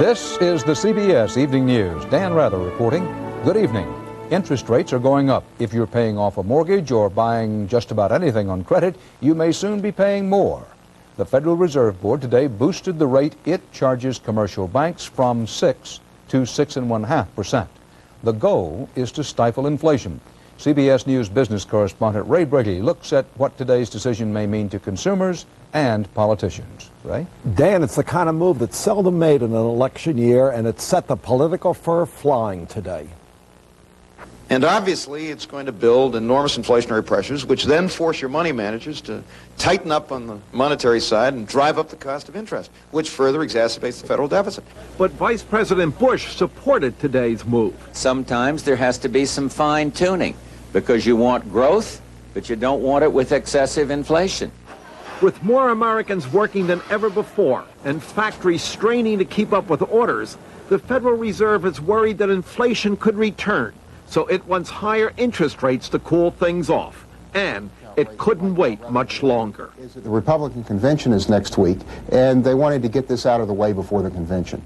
This is the CBS Evening News. Dan Rather reporting. Good evening. Interest rates are going up. If you're paying off a mortgage or buying just about anything on credit, you may soon be paying more. The Federal Reserve Board today boosted the rate it charges commercial banks from 6 to 6.5%. The goal is to stifle inflation. CBS News business correspondent Ray Brady looks at what today's decision may mean to consumers and politicians. Ray? Dan, it's the kind of move that's seldom made in an election year, and it set the political fur flying today. And obviously, it's going to build enormous inflationary pressures, which then force your money managers to tighten up on the monetary side and drive up the cost of interest, which further exacerbates the federal deficit. But Vice President Bush supported today's move. Sometimes there has to be some fine-tuning because you want growth, but you don't want it with excessive inflation. With more Americans working than ever before and factories straining to keep up with orders, the Federal Reserve is worried that inflation could return. So it wants higher interest rates to cool things off. And it couldn't wait much longer. The Republican convention is next week, and they wanted to get this out of the way before the convention.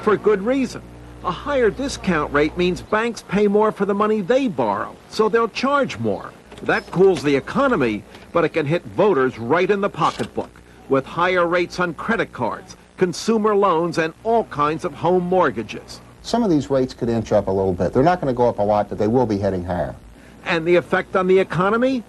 For good reason. A higher discount rate means banks pay more for the money they borrow, so they'll charge more. That cools the economy, but it can hit voters right in the pocketbook, with higher rates on credit cards, consumer loans, and all kinds of home mortgages. Some of these rates could inch up a little bit. They're not going to go up a lot, but they will be heading higher. And the effect on the economy?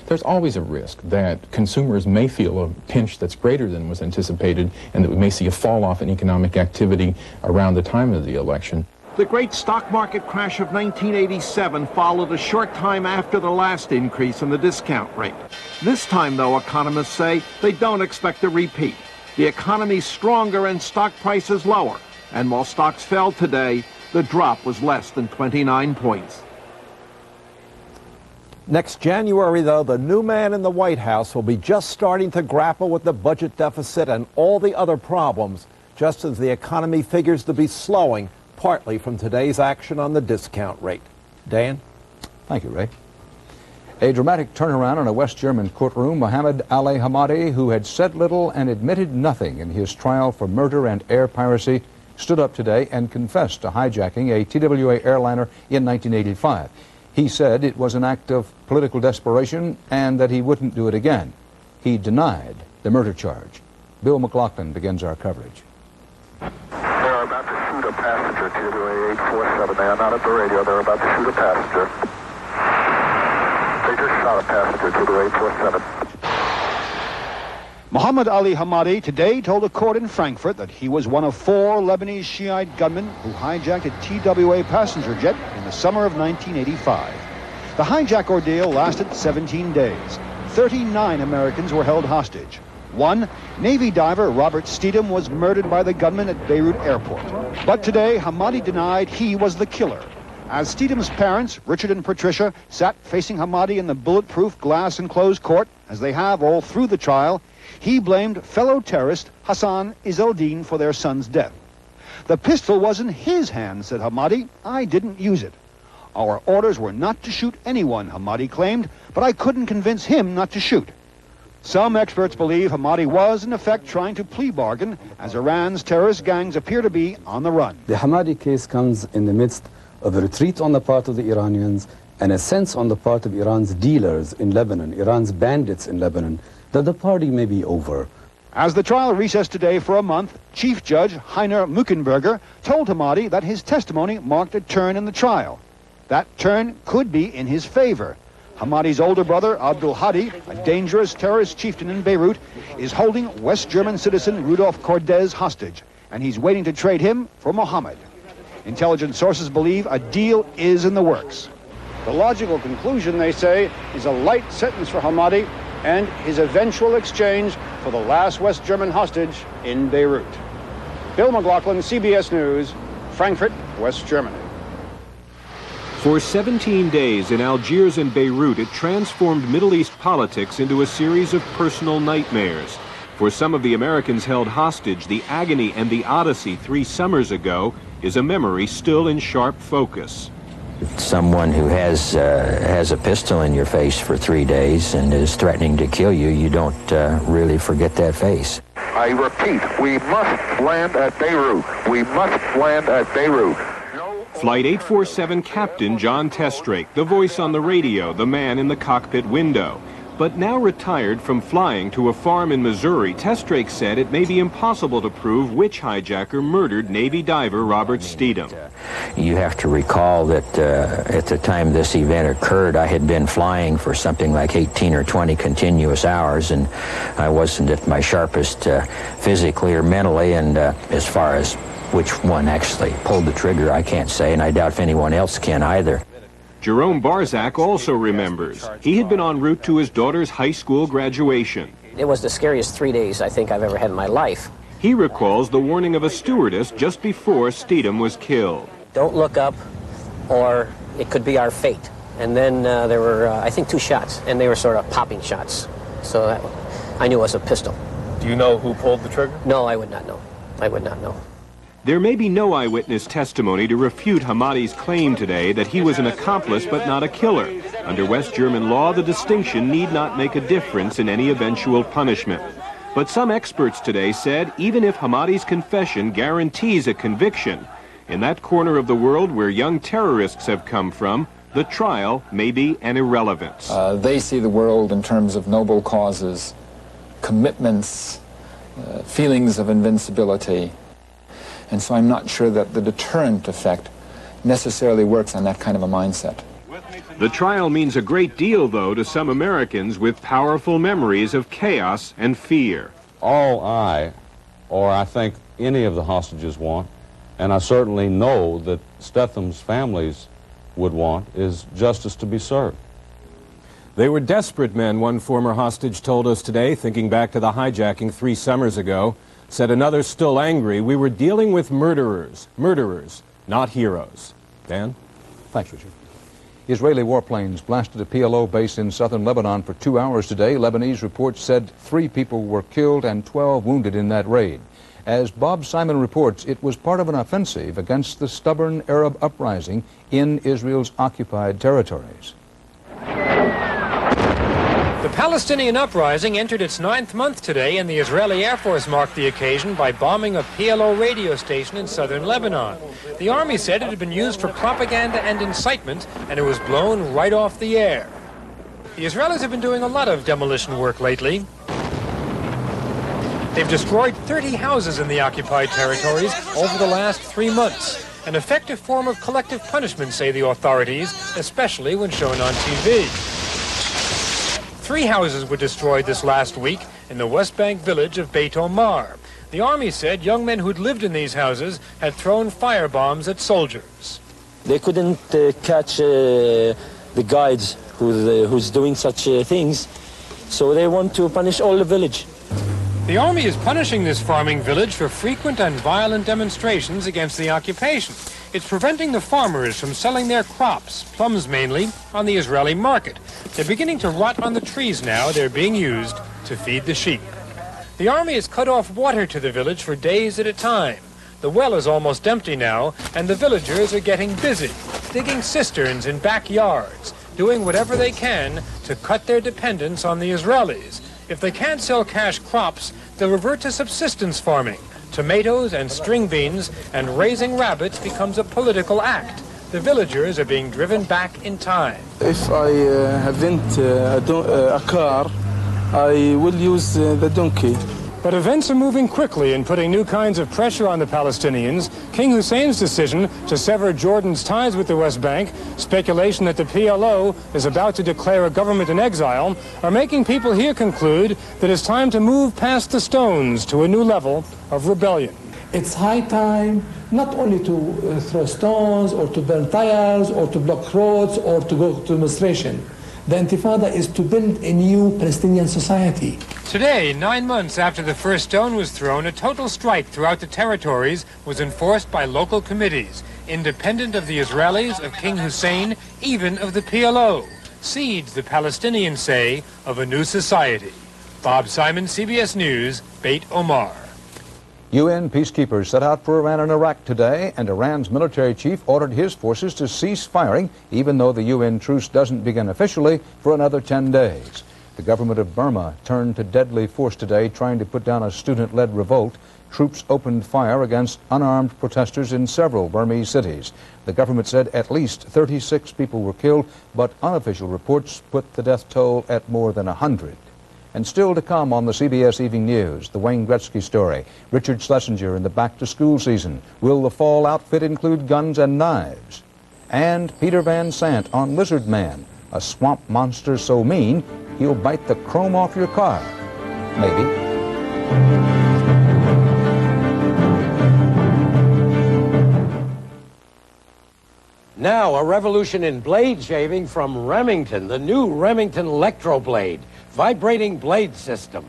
There's always a risk that consumers may feel a pinch that's greater than was anticipated, and that we may see a fall-off in economic activity around the time of the election. The great stock market crash of 1987 followed a short time after the last increase in the discount rate. This time, though, economists say they don't expect a repeat. The economy's stronger and stock prices lower. And while stocks fell today, the drop was less than 29 points. Next January, though, the new man in the White House will be just starting to grapple with the budget deficit and all the other problems, just as the economy figures to be slowing, partly from today's action on the discount rate. Dan? Thank you, Ray. A dramatic turnaround in a West German courtroom. Mohammed Ali Hamadi, who had said little and admitted nothing in his trial for murder and air piracy, stood up today and confessed to hijacking a TWA airliner in 1985. He said it was an act of political desperation and that he wouldn't do it again. He denied the murder charge. Bill McLaughlin begins our coverage. They're about to shoot a passenger, TWA 847. They are not at the radio. They're about to shoot a passenger. They just shot a passenger, TWA 847. Mohammed Ali Hamadi today told a court in Frankfurt that he was one of 4 Lebanese Shiite gunmen who hijacked a TWA passenger jet in the summer of 1985. The hijack ordeal lasted 17 days. 39 Americans were held hostage. One, Navy diver Robert Steedham, was murdered by the gunman at Beirut airport. But today, Hamadi denied he was the killer. As Steedham's parents, Richard and Patricia, sat facing Hamadi in the bulletproof glass-enclosed court, as they have all through the trial, he blamed fellow terrorist Hassan Izzeldin for their son's death. The pistol was in his hand, said Hamadi. I didn't use it. Our orders were not to shoot anyone, Hamadi claimed, but I couldn't convince him not to shoot. Some experts believe Hamadi was, in effect, trying to plea bargain, as Iran's terrorist gangs appear to be on the run. The Hamadi case comes in the midst of a retreat on the part of the Iranians and a sense on the part of Iran's dealers in Lebanon, Iran's bandits in Lebanon, that the party may be over. As the trial recessed today for a month, Chief Judge Heiner Muckenberger told Hamadi that his testimony marked a turn in the trial. That turn could be in his favor. Hamadi's older brother, Abdul Hadi, a dangerous terrorist chieftain in Beirut, is holding West German citizen Rudolf Cordes hostage, and he's waiting to trade him for Mohammed. Intelligence sources believe a deal is in the works. The logical conclusion, they say, is a light sentence for Hamadi and his eventual exchange for the last West German hostage in Beirut. Bill McLaughlin, CBS News, Frankfurt, West Germany. For 17 days in Algiers and Beirut, it transformed Middle East politics into a series of personal nightmares. For some of the Americans held hostage, the agony and the odyssey 3 summers ago is a memory still in sharp focus. Someone who has a pistol in your face for 3 days and is threatening to kill you, you don't really forget that face. I repeat, we must land at Beirut. We must land at Beirut. Flight 847 Captain John Testrake, the voice on the radio, the man in the cockpit window. But now retired from flying to a farm in Missouri, Testrake said it may be impossible to prove which hijacker murdered Navy diver Robert Steedham. You have to recall that at the time this event occurred, I had been flying for something like 18 or 20 continuous hours, and I wasn't at my sharpest physically or mentally, and as far as which one actually pulled the trigger, I can't say, and I doubt if anyone else can either. Jerome Barzak also remembers. He had been en route to his daughter's high school graduation. It was the scariest 3 days I think I've ever had in my life. He recalls the warning of a stewardess just before Steedham was killed. Don't look up, or it could be our fate. And then there were, I think, 2 shots, and they were sort of popping shots. So I knew it was a pistol. Do you know who pulled the trigger? No, I would not know. I would not know. There may be no eyewitness testimony to refute Hamadi's claim today that he was an accomplice but not a killer. Under West German law, the distinction need not make a difference in any eventual punishment. But some experts today said even if Hamadi's confession guarantees a conviction, in that corner of the world where young terrorists have come from, the trial may be an irrelevance. They see the world in terms of noble causes, commitments, feelings of invincibility. And so I'm not sure that the deterrent effect necessarily works on that kind of a mindset. The trial means a great deal, though, to some Americans with powerful memories of chaos and fear. All I think any of the hostages want, and I certainly know that Stethem's families would want, is justice to be served. They were desperate men, one former hostage told us today, thinking back to the hijacking 3 summers ago. Said another, still angry, we were dealing with murderers, not heroes. Dan? Thanks, Richard. Israeli warplanes blasted a PLO base in southern Lebanon for 2 hours today. Lebanese reports said 3 people were killed and 12 wounded in that raid. As Bob Simon reports, it was part of an offensive against the stubborn Arab uprising in Israel's occupied territories. The Palestinian uprising entered its 9th month today, and the Israeli Air Force marked the occasion by bombing a PLO radio station in southern Lebanon. The army said it had been used for propaganda and incitement, and it was blown right off the air. The Israelis have been doing a lot of demolition work lately. They've destroyed 30 houses in the occupied territories over the last 3 months. An effective form of collective punishment, say the authorities, especially when shown on TV. 3 houses were destroyed this last week in the West Bank village of Beit Omar. The army said young men who'd lived in these houses had thrown firebombs at soldiers. They couldn't catch the guides who's doing such things, so they want to punish all the village. The army is punishing this farming village for frequent and violent demonstrations against the occupation. It's preventing the farmers from selling their crops, plums mainly, on the Israeli market. They're beginning to rot on the trees now. They're being used to feed the sheep. The army has cut off water to the village for days at a time. The well is almost empty now, and the villagers are getting busy, digging cisterns in backyards, doing whatever they can to cut their dependence on the Israelis. If they can't sell cash crops, they'll revert to subsistence farming. Tomatoes and string beans, and raising rabbits becomes a political act. The villagers are being driven back in time. If I haven't a car, I will use the donkey. But events are moving quickly and putting new kinds of pressure on the Palestinians. King Hussein's decision to sever Jordan's ties with the West Bank, speculation that the PLO is about to declare a government in exile, are making people here conclude that it's time to move past the stones to a new level of rebellion. It's high time not only to throw stones or to burn tires or to block roads or to go to demonstration. The Intifada is to build a new Palestinian society. Today, 9 months after the first stone was thrown, a total strike throughout the territories was enforced by local committees, independent of the Israelis, of King Hussein, even of the PLO. Seeds, the Palestinians say, of a new society. Bob Simon, CBS News, Beit Omar. UN peacekeepers set out for Iran and Iraq today, and Iran's military chief ordered his forces to cease firing, even though the UN truce doesn't begin officially for another 10 days. The government of Burma turned to deadly force today, trying to put down a student-led revolt. Troops opened fire against unarmed protesters in several Burmese cities. The government said at least 36 people were killed, but unofficial reports put the death toll at more than 100. And still to come on the CBS Evening News, the Wayne Gretzky story, Richard Schlesinger in the back-to-school season. Will the fall outfit include guns and knives? And Peter Van Sant on Lizard Man, a swamp monster so mean he'll bite the chrome off your car. Maybe. Now, a revolution in blade shaving from Remington, the new Remington Electroblade, vibrating blade system.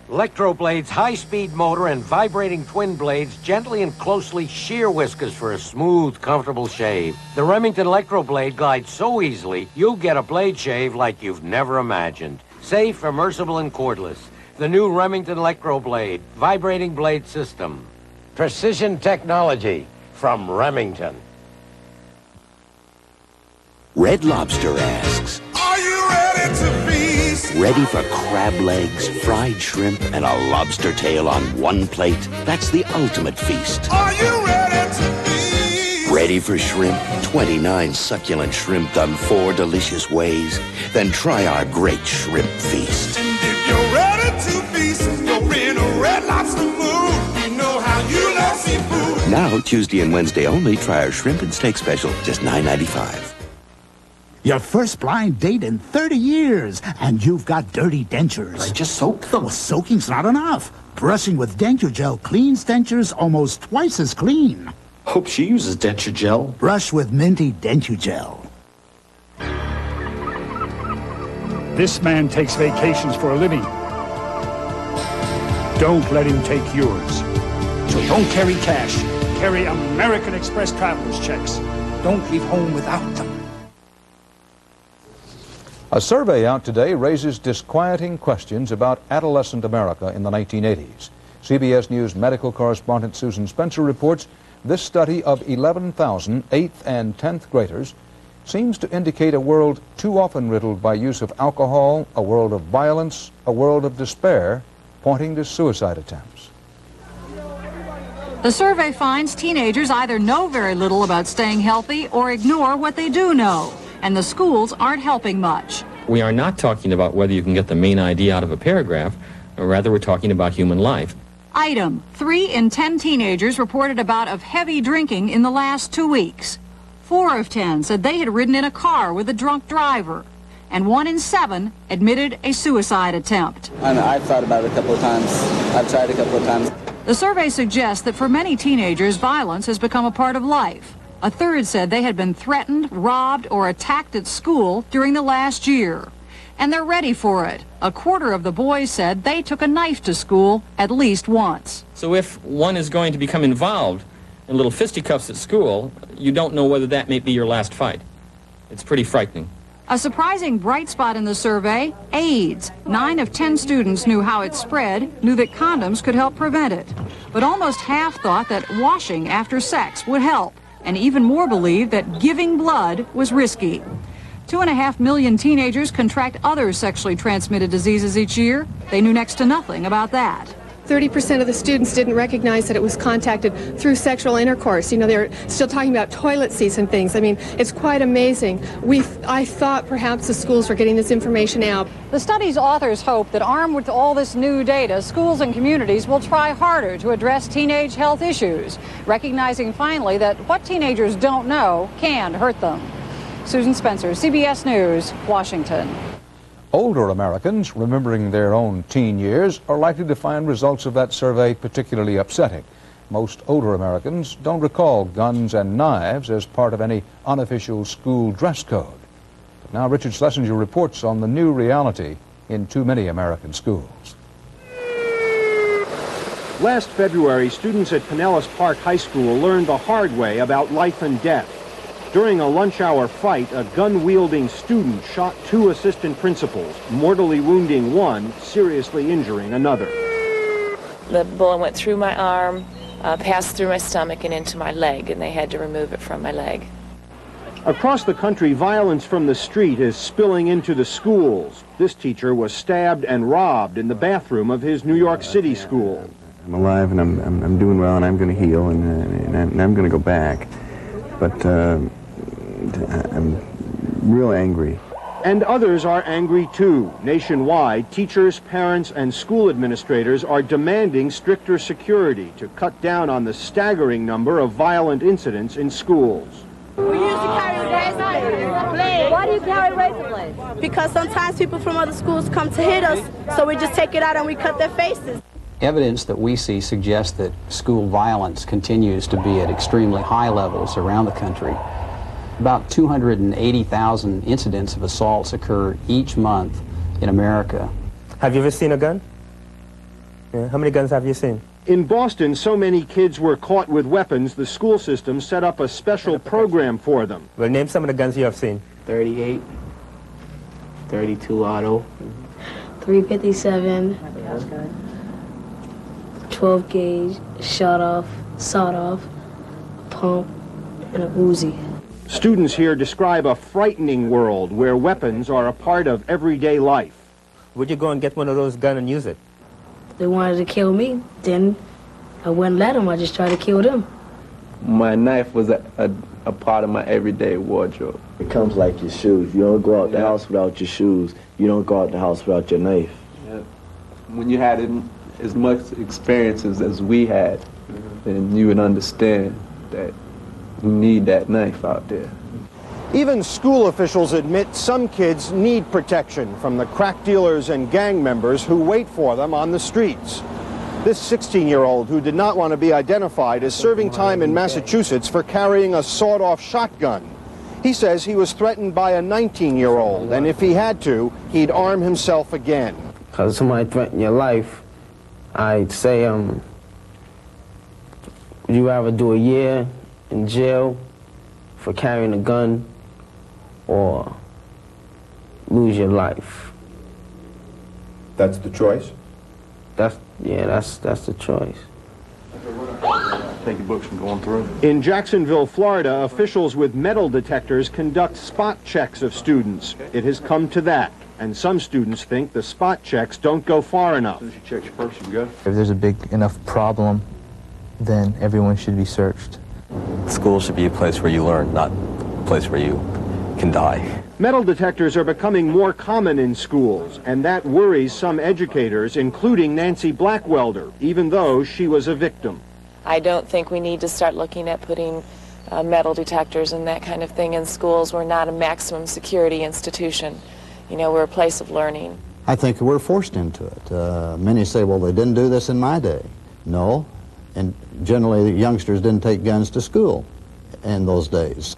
Electroblade's high-speed motor and vibrating twin blades gently and closely shear whiskers for a smooth, comfortable shave. The Remington Electroblade glides so easily, you'll get a blade shave like you've never imagined. Safe, immersible, and cordless. The new Remington Electroblade, vibrating blade system. Precision technology from Remington. Red Lobster asks, are you ready to feast? ready for crab legs, fried shrimp, and a lobster tail on one plate? That's the ultimate feast. Are you ready to feast? Ready for shrimp? 29 succulent shrimp done 4 delicious ways? Then try our great shrimp feast. And if you're ready to feast, you're in a Red Lobster mood. We know how you love seafood. Now, Tuesday and Wednesday only, try our shrimp and steak special, just $9.95. Your first blind date in 30 years, and you've got dirty dentures. I just soak them. Well, soaking's not enough. Brushing with denture gel cleans dentures almost twice as clean. Hope she uses denture gel. Brush with minty denture gel. This man takes vacations for a living. Don't let him take yours. So don't carry cash. Carry American Express traveler's checks. Don't leave home without them. A survey out today raises disquieting questions about adolescent America in the 1980s. CBS News medical correspondent Susan Spencer reports this study of 11,000 8th and 10th graders seems to indicate a world too often riddled by use of alcohol, a world of violence, a world of despair, pointing to suicide attempts. The survey finds teenagers either know very little about staying healthy or ignore what they do know. And the schools aren't helping much. We are not talking about whether you can get the main idea out of a paragraph, or rather we're talking about human life. Item: 3 in 10 teenagers reported a bout of heavy drinking in the last 2 weeks. 4 of 10 said they had ridden in a car with a drunk driver. And 1 in 7 admitted a suicide attempt. I've thought about it a couple of times. I've tried a couple of times. The survey suggests that for many teenagers, violence has become a part of life. A third said they had been threatened, robbed, or attacked at school during the last year. And they're ready for it. A quarter of the boys said they took a knife to school at least once. So if one is going to become involved in little fisticuffs at school, you don't know whether that may be your last fight. It's pretty frightening. A surprising bright spot in the survey, AIDS. 9 of 10 students knew how it spread, knew that condoms could help prevent it. But almost half thought that washing after sex would help. And even more believed that giving blood was risky. 2.5 million teenagers contract other sexually transmitted diseases each year. They knew next to nothing about that. 30% of the students didn't recognize that it was contacted through sexual intercourse. You know, they're still talking about toilet seats and things. I mean, it's quite amazing. I thought perhaps the schools were getting this information out. The study's authors hope that armed with all this new data, schools and communities will try harder to address teenage health issues, recognizing finally that what teenagers don't know can hurt them. Susan Spencer, CBS News, Washington. Older Americans, remembering their own teen years, are likely to find results of that survey particularly upsetting. Most older Americans don't recall guns and knives as part of any unofficial school dress code. But now Richard Schlesinger reports on the new reality in too many American schools. Last February, students at Pinellas Park High School learned the hard way about life and death. During a lunch hour fight, a gun-wielding student shot 2 assistant principals, mortally wounding one, seriously injuring another. The bullet went through my arm, passed through my stomach and into my leg, and they had to remove it from my leg. Across the country, violence from the street is spilling into the schools. This teacher was stabbed and robbed in the bathroom of his New York City school. I'm alive and I'm doing well and I'm going to heal and I'm going to go back. But I'm real angry. And others are angry too. Nationwide, teachers, parents, and school administrators are demanding stricter security to cut down on the staggering number of violent incidents in schools. We used to carry razor blades. Why do you carry razor blades? Because sometimes people from other schools come to hit us, so we just take it out and we cut their faces. Evidence that we see suggests that school violence continues to be at extremely high levels around the country. About 280,000 incidents of assaults occur each month in America. Have you ever seen a gun? Yeah. How many guns have you seen? In Boston, so many kids were caught with weapons, the school system set up a special program for them. Well, name some of the guns you have seen. 38, 32 auto, 357, 12 gauge, shot off, sawed off, pump, and a Uzi. Students here describe a frightening world where weapons are a part of everyday life. Would you go and get one of those guns and use it? They wanted to kill me, then I wouldn't let them, I just tried to kill them. My knife was a part of my everyday wardrobe. It comes like your shoes. You don't go out the house without your shoes. You don't go out the house without your knife. Yeah. When you had as much experiences as we had, then you would understand that you need that knife out there. Even school officials admit some kids need protection from the crack dealers and gang members who wait for them on the streets. This 16-year-old who did not want to be identified is serving time in Massachusetts for carrying a sawed-off shotgun. He says he was threatened by a 19-year-old, and if he had to, he'd arm himself again. Because if somebody threatened your life, I'd say, would you rather do a year in jail for carrying a gun or lose your life? That's the choice? That's the choice. Take your books from going through. In Jacksonville, Florida, officials with metal detectors conduct spot checks of students. It has come to that, and some students think the spot checks don't go far enough. As soon as you check your purse, you go. If there's a big enough problem, then everyone should be searched. School should be a place where you learn, not a place where you can die. Metal detectors are becoming more common in schools, and that worries some educators, including Nancy Blackwelder, even though she was a victim. I don't think we need to start looking at putting metal detectors and that kind of thing in schools. We're not a maximum security institution. You know, we're a place of learning. I think we're forced into it. Many say, well, they didn't do this in my day. No, and generally the youngsters didn't take guns to school in those days.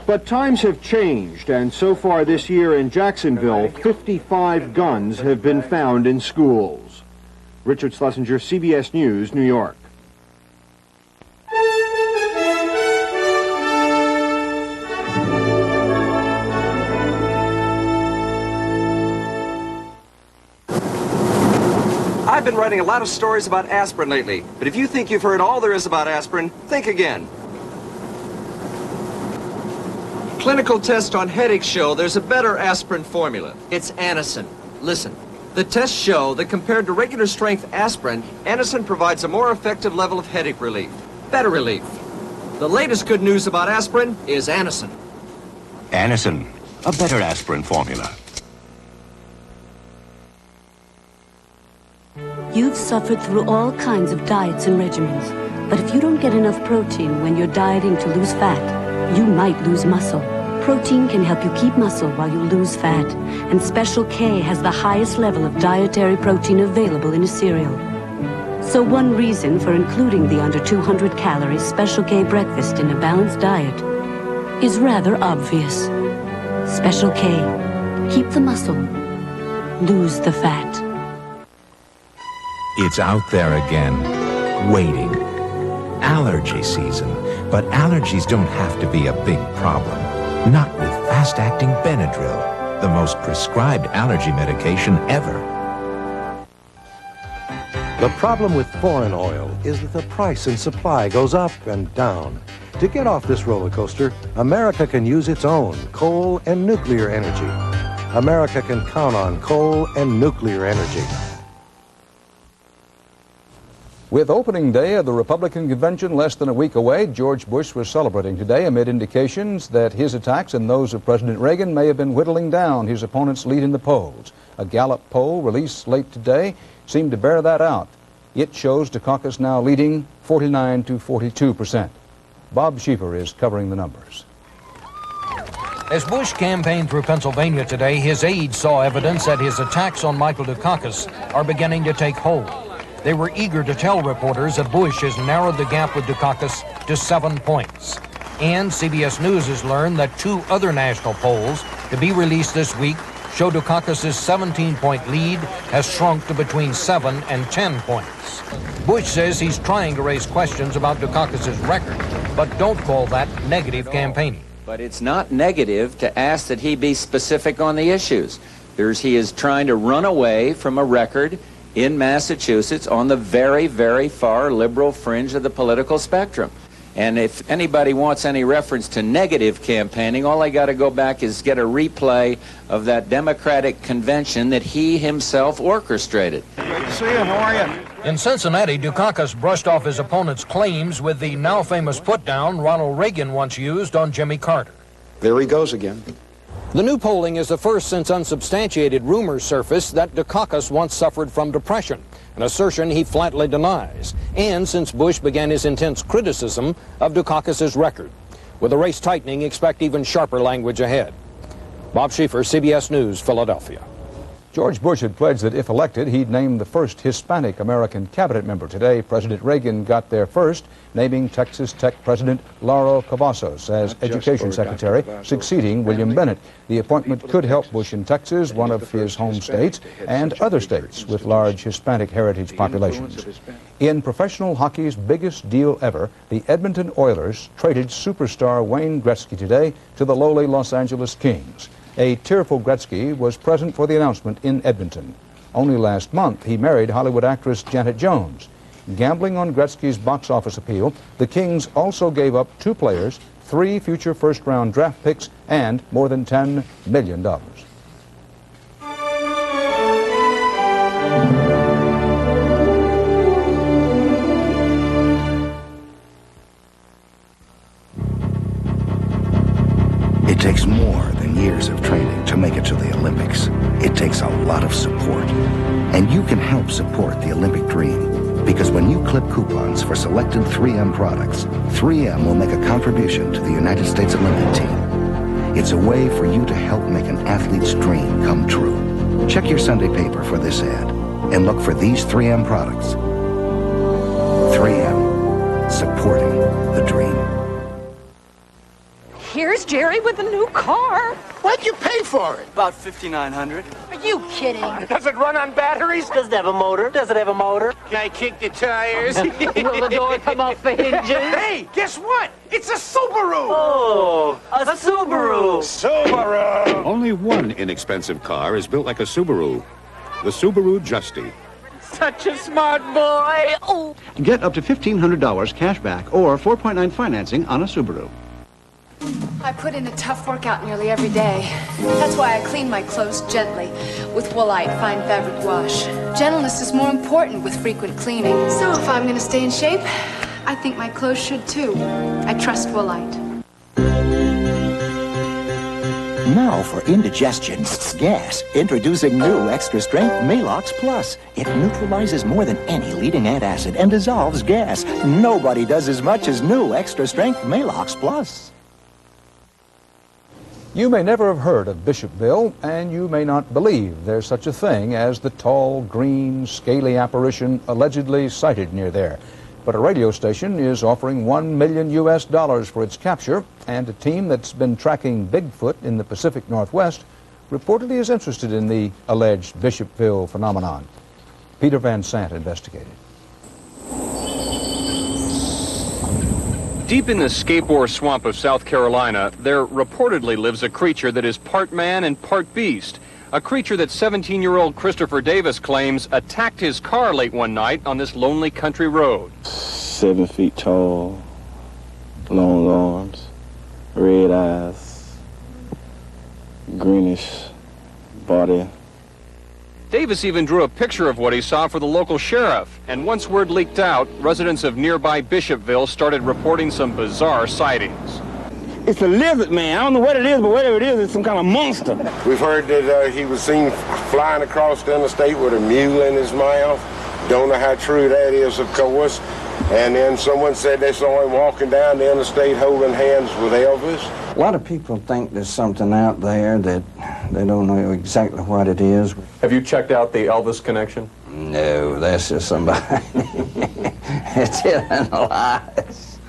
But times have changed, and so far this year in Jacksonville, 55 guns have been found in schools. Richard Schlesinger, CBS News, New York. I've been writing a lot of stories about aspirin lately, but if you think you've heard all there is about aspirin, think again. Clinical tests on headaches show there's a better aspirin formula. It's Anacin. Listen, the tests show that compared to regular strength aspirin, Anacin provides a more effective level of headache relief. Better relief. The latest good news about aspirin is Anacin. Anacin, a better aspirin formula. You've suffered through all kinds of diets and regimens, but if you don't get enough protein when you're dieting to lose fat, you might lose muscle. Protein can help you keep muscle while you lose fat, and Special K has the highest level of dietary protein available in a cereal. So one reason for including the under 200 calories Special K breakfast in a balanced diet is rather obvious. Special K. Keep the muscle, lose the fat. It's out there again, waiting. Allergy season. But allergies don't have to be a big problem. Not with fast-acting Benadryl, the most prescribed allergy medication ever. The problem with foreign oil is that the price and supply goes up and down. To get off this roller coaster, America can use its own coal and nuclear energy. America can count on coal and nuclear energy. With opening day of the Republican convention less than a week away, George Bush was celebrating today amid indications that his attacks and those of President Reagan may have been whittling down his opponent's lead in the polls. A Gallup poll released late today seemed to bear that out. It shows Dukakis now leading 49 to 42%. Bob Schieffer is covering the numbers. As Bush campaigned through Pennsylvania today, his aides saw evidence that his attacks on Michael Dukakis are beginning to take hold. They were eager to tell reporters that Bush has narrowed the gap with Dukakis to 7 points. And CBS News has learned that 2 other national polls to be released this week show Dukakis' 17-point lead has shrunk to between 7 and 10 points. Bush says he's trying to raise questions about Dukakis' record, but don't call that negative campaigning. But it's not negative to ask that he be specific on the issues. He is trying to run away from a record in Massachusetts on the very, very far liberal fringe of the political spectrum. And if anybody wants any reference to negative campaigning, all I got to go back is get a replay of that Democratic convention that he himself orchestrated. Great to see you. How are you? In Cincinnati, Dukakis brushed off his opponent's claims with the now famous put-down Ronald Reagan once used on Jimmy Carter. There he goes again. The new polling is the first since unsubstantiated rumors surfaced that Dukakis once suffered from depression, an assertion he flatly denies, and since Bush began his intense criticism of Dukakis' record. With the race tightening, expect even sharper language ahead. Bob Schieffer, CBS News, Philadelphia. George Bush had pledged that if elected, he'd name the first Hispanic American cabinet member. Today, President Reagan got there first, naming Texas Tech President Lauro Cavazos as Education Secretary, succeeding William Bennett. The appointment could help Bush in Texas, one of his home states, and other states with large Hispanic heritage populations. In professional hockey's biggest deal ever, the Edmonton Oilers traded superstar Wayne Gretzky today to the lowly Los Angeles Kings. A tearful Gretzky was present for the announcement in Edmonton. Only last month, he married Hollywood actress Janet Jones. Gambling on Gretzky's box office appeal, the Kings also gave up 2 players, 3 future first-round draft picks, and more than $10 million. It takes more than years of training to make it to the Olympics. It takes a lot of support. And you can help support the Olympic dream. Because when you clip coupons for selected 3M products, 3M will make a contribution to the United States Olympic team. It's a way for you to help make an athlete's dream come true. Check your Sunday paper for this ad and look for these 3M products. 3M, supporting the dream. Here's Jerry with a new car. What'd you pay for it? About $5,900. Are you kidding? Does it run on batteries? Does it have a motor? Does it have a motor? Can I kick the tires? Will the door come off the hinges? Hey, guess what? It's a Subaru! Oh, a Subaru! Subaru! Only one inexpensive car is built like a Subaru. The Subaru Justy. Such a smart boy! Oh. Get up to $1,500 cash back or 4.9 financing on a Subaru. I put in a tough workout nearly every day. That's why I clean my clothes gently with Woolite Fine Fabric Wash. Gentleness is more important with frequent cleaning. So if I'm going to stay in shape, I think my clothes should too. I trust Woolite. Now for indigestion, gas. Introducing new Extra Strength Malox Plus. It neutralizes more than any leading antacid and dissolves gas. Nobody does as much as new Extra Strength Malox Plus. You may never have heard of Bishopville, and you may not believe there's such a thing as the tall, green, scaly apparition allegedly sighted near there. But a radio station is offering $1 million for its capture, and a team that's been tracking Bigfoot in the Pacific Northwest reportedly is interested in the alleged Bishopville phenomenon. Peter Van Sant investigated. Deep in the Skateboard Swamp of South Carolina, there reportedly lives a creature that is part man and part beast. A creature that 17-year-old Christopher Davis claims attacked his car late one night on this lonely country road. 7 feet tall, long arms, red eyes, greenish body. Davis even drew a picture of what he saw for the local sheriff, and once word leaked out, residents of nearby Bishopville started reporting some bizarre sightings. It's a lizard man. I don't know what it is, but whatever it is, it's some kind of monster. We've heard that he was seen flying across the interstate with a mule in his mouth. Don't know how true that is, of course. And then someone said they saw him walking down the interstate holding hands with Elvis. A lot of people think there's something out there that they don't know exactly what it is. Have you checked out the Elvis connection? No, that's just somebody. It's telling lies.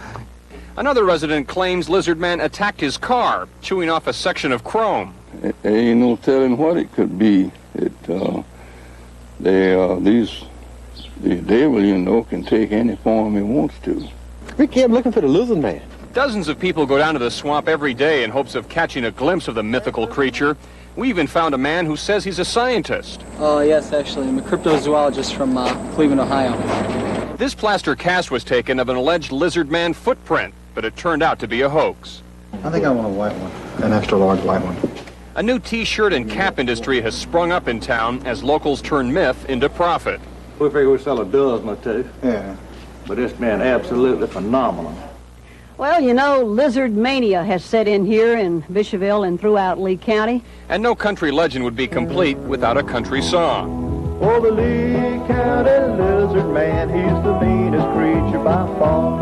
Another resident claims Lizard Man attacked his car, chewing off a section of chrome. There ain't no telling what it could be. The devil, you know, can take any form he wants to. We kept looking for the Lizard Man. Dozens of people go down to the swamp every day in hopes of catching a glimpse of the mythical creature. We even found a man who says he's a scientist. Oh, yes, actually. I'm a cryptozoologist from Cleveland, Ohio. This plaster cast was taken of an alleged Lizard Man footprint, but it turned out to be a hoax. I think I want a white one, an extra large white one. A new T-shirt and cap industry has sprung up in town as locals turn myth into profit. We figure we sell a dozen or two. Yeah. But it's been absolutely phenomenal. Well, you know, lizard mania has set in here in Bishopville and throughout Lee County. And no country legend would be complete without a country song. Oh, the Lee County Lizard Man, he's the meanest creature by far.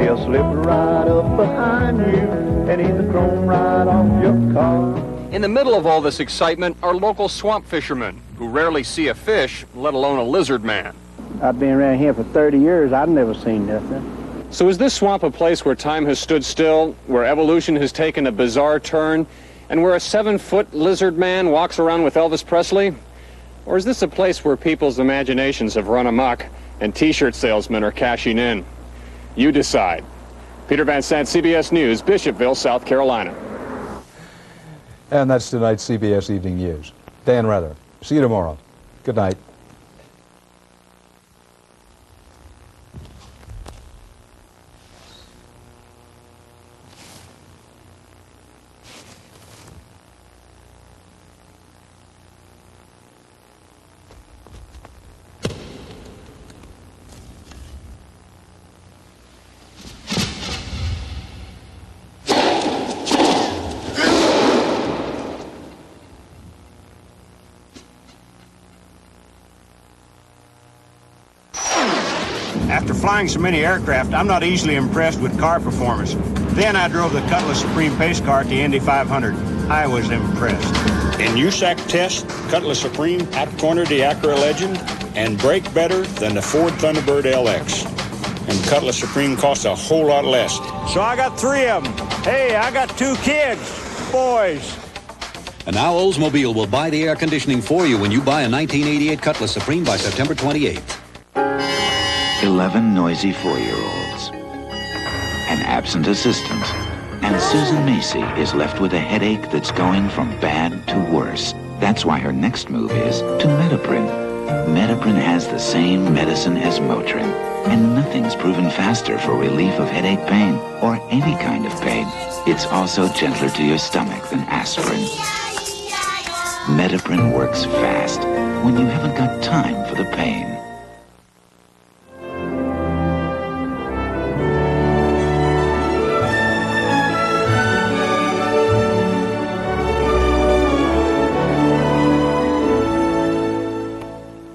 He'll slip right up behind you and eat the chrome right off your car. In the middle of all this excitement are local swamp fishermen who rarely see a fish, let alone a lizard man. I've been around here for 30 years. I've never seen nothing. So is this swamp a place where time has stood still, where evolution has taken a bizarre turn, and where a 7-foot lizard man walks around with Elvis Presley? Or is this a place where people's imaginations have run amok and T-shirt salesmen are cashing in? You decide. Peter Van Sant, CBS News, Bishopville, South Carolina. And that's tonight's CBS Evening News. Dan Rather. See you tomorrow. Good night. After flying so many aircraft, I'm not easily impressed with car performance. Then I drove the Cutlass Supreme pace car at the Indy 500. I was impressed. In USAC tests, Cutlass Supreme out-cornered the Acura Legend and brake better than the Ford Thunderbird LX. And Cutlass Supreme costs a whole lot less. So I got 3 of them. Hey, I got 2 kids, boys. And now Oldsmobile will buy the air conditioning for you when you buy a 1988 Cutlass Supreme by September 28th. 11 noisy 4-year-olds, an absent assistant, and Susan Macy is left with a headache that's going from bad to worse. That's why her next move is to Metaprin. Metaprin has the same medicine as Motrin, and nothing's proven faster for relief of headache pain or any kind of pain. It's also gentler to your stomach than aspirin. Metaprin works fast when you haven't got time for the pain.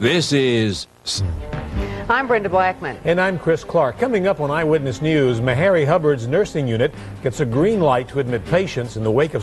This is... I'm Brenda Blackman. And I'm Chris Clark. Coming up on Eyewitness News, Meharry Hubbard's nursing unit gets a green light to admit patients in the wake of